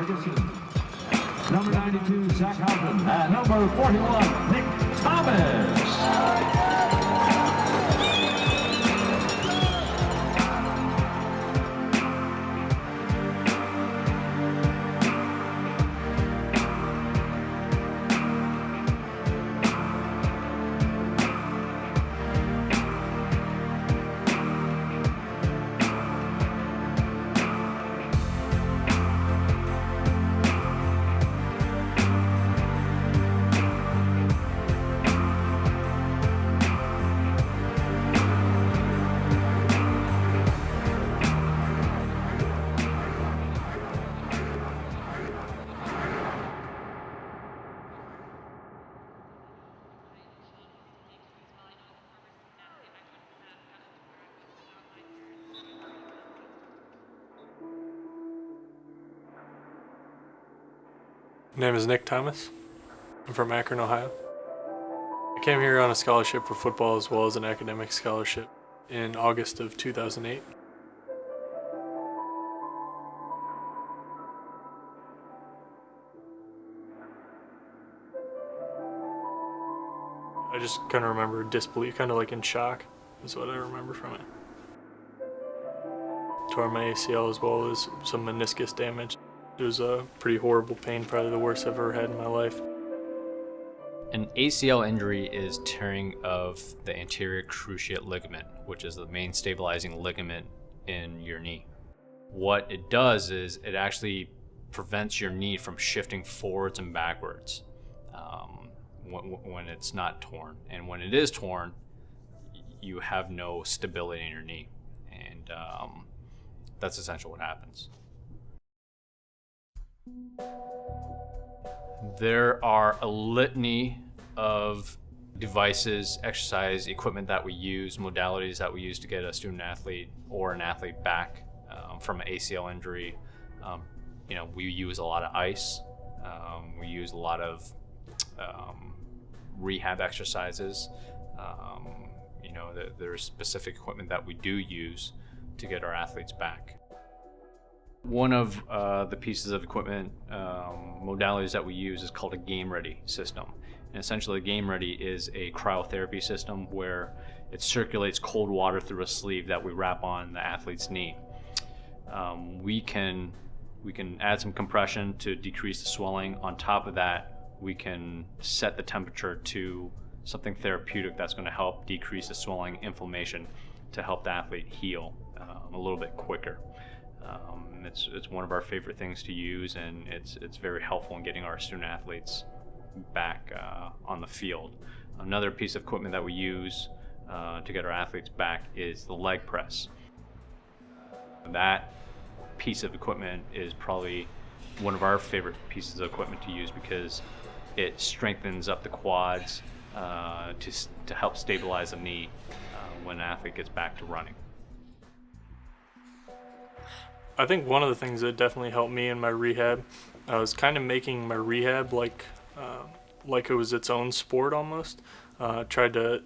Ferguson. Number 92, Zach Halpin. And number 41, Nick Thomas. My name is Nick Thomas. I'm from Akron, Ohio. I came here on a scholarship for football as well as an academic scholarship in August of 2008. I just kind of remember disbelief, kind of like in shock, is what I remember from it. Tore my ACL as well as some meniscus damage. It was a pretty horrible pain, probably the worst I've ever had in my life. An ACL injury is tearing of the anterior cruciate ligament, which is the main stabilizing ligament in your knee. What it does is it actually prevents your knee from shifting forwards and backwards when it's not torn. And when it is torn, you have no stability in your knee. And that's essentially what happens. There are a litany of devices, exercise equipment that we use, modalities that we use to get a student athlete or an athlete back from an ACL injury. We use a lot of ice. We use a lot of rehab exercises. There's specific equipment that we do use to get our athletes back. One of the pieces of equipment, modalities that we use is called a Game Ready system. And essentially, a Game Ready is a cryotherapy system where it circulates cold water through a sleeve that we wrap on the athlete's knee. We can add some compression to decrease the swelling. On top of that, we can set the temperature to something therapeutic that's going to help decrease the swelling, inflammation, to help the athlete heal a little bit quicker. It's one of our favorite things to use, and it's very helpful in getting our student athletes back on the field. Another piece of equipment that we use to get our athletes back is the leg press. That piece of equipment is probably one of our favorite pieces of equipment to use because it strengthens up the quads to help stabilize the knee when an athlete gets back to running. I think one of the things that definitely helped me in my rehab was kind of making my rehab like it was its own sport almost. Tried to,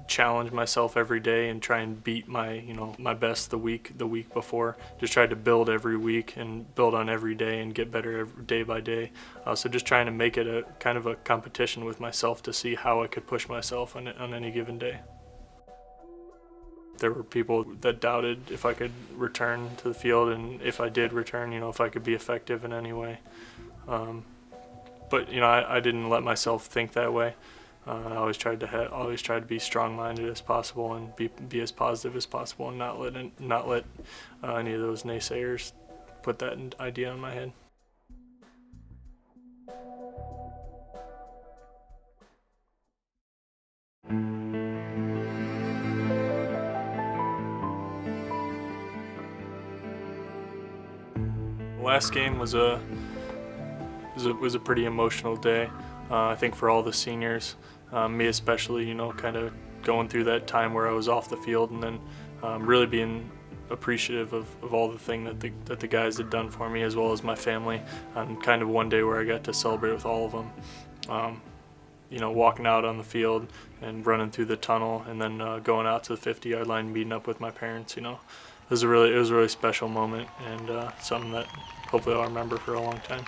challenge myself every day and try and beat my best the week before. Just tried to build every week and build on every day and get better day by day. So just trying to make it a kind of a competition with myself to see how I could push myself on any given day. There were people that doubted if I could return to the field, and if I did return, if I could be effective in any way. But I didn't let myself think that way. I always tried to be strong-minded as possible and be as positive as possible, and not let any of those naysayers put that idea in my head. Last game was a pretty emotional day. I think for all the seniors, me especially, kind of going through that time where I was off the field, and then really being appreciative of all the thing that the guys had done for me, as well as my family, and kind of one day where I got to celebrate with all of them. Walking out on the field and running through the tunnel, and then going out to the 50-yard line, meeting up with my parents. was a really special moment, and something that hopefully I'll remember for a long time.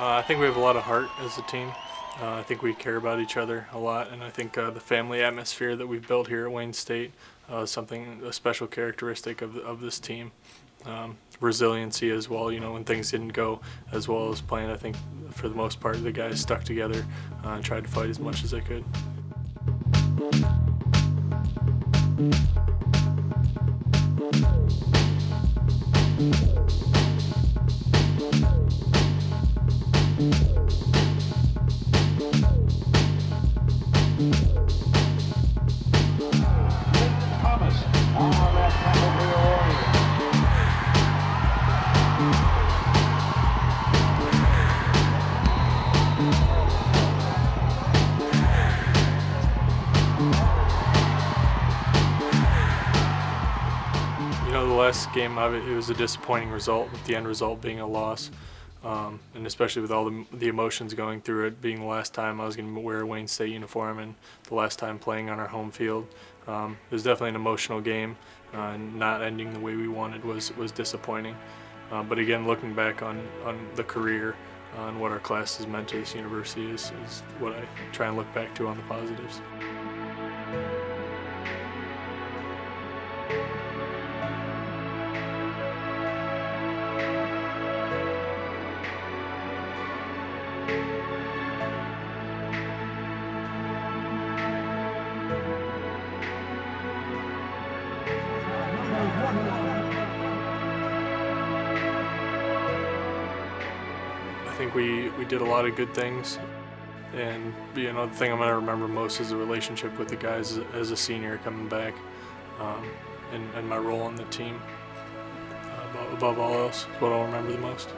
I think we have a lot of heart as a team. I think we care about each other a lot, and I think the family atmosphere that we've built here at Wayne State is a special characteristic of this team. Resiliency as well, when things didn't go as well as planned. I think for the most part the guys stuck together and tried to fight as much as they could. Thomas, our left tackle for the Warriors. The last game, it was a disappointing result, with the end result being a loss, and especially with all the emotions going through it, being the last time I was going to wear a Wayne State uniform and the last time playing on our home field. It was definitely an emotional game, and not ending the way we wanted was disappointing. But again, looking back on the career and what our class has meant to this university is what I try and look back to on the positives. I think we did a lot of good things, and the thing I'm going to remember most is the relationship with the guys as a senior coming back, and my role on the team. Above all else, is what I'll remember the most.